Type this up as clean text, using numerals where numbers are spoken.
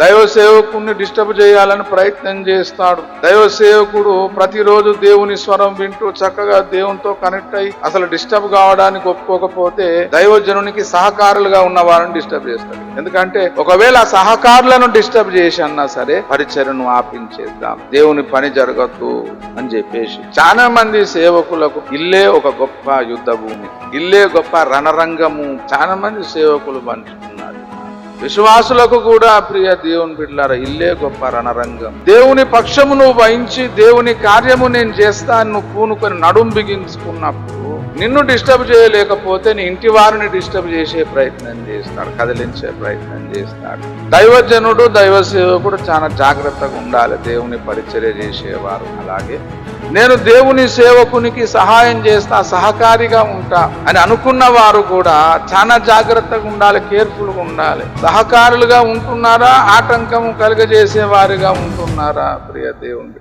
దైవ సేవకుడిని డిస్టర్బ్ చేయాలని ప్రయత్నం చేస్తాడు. దైవ సేవకుడు ప్రతిరోజు దేవుని స్వరం వింటూ చక్కగా దేవునితో కనెక్ట్ అయ్యి అసలు డిస్టర్బ్ కావడానికి ఒప్పుకోకపోతే దైవజనునికి సహకారులుగా ఉన్న వారిని డిస్టర్బ్ చేస్తాడు. ఎందుకంటే ఒకవేళ ఆ సహకారులను డిస్టర్బ్ చేసి అన్నా సరే పరిచర్యను ఆపించేద్దాం, దేవుని పని జరగద్దు అని చెప్పేసి చాలా మంది సేవకులకు ఇల్లే ఒక గొప్ప యుద్ధ భూమి, ఇల్లే గొప్ప రణరంగము. చాలా మంది సేవకులు పంచుతున్నారు. విశ్వాసులకు కూడా ప్రియ దేవుని బిడ్డలారా, ఇల్లే గొప్ప రణరంగం. దేవుని పక్షము నువ్వు వహించి దేవుని కార్యము నేను చేస్తాను నువ్వు పూనుకొని నడుం బిగించుకున్నప్పుడు నిన్ను డిస్టర్బ్ చేయలేకపోతే నీ ఇంటి వారిని డిస్టర్బ్ చేసే ప్రయత్నం చేస్తాడు, కదిలించే ప్రయత్నం చేస్తాడు. దైవజనుడు దైవ సేవకుడు చాలా జాగ్రత్తగా ఉండాలి, దేవుని పరిచర్య చేసేవారు. అలాగే నేను దేవుని సేవకునికి సహాయం చేస్తా, సహకారిగా ఉంటా అని అనుకున్న వారు కూడా చాలా జాగ్రత్తగా ఉండాలి, కేర్ఫుల్గా ఉండాలి. సహకారులుగా ఉంటున్నారా, ఆటంకం కలుగజేసే వారిగా ఉంటున్నారా? ప్రియ దేవుని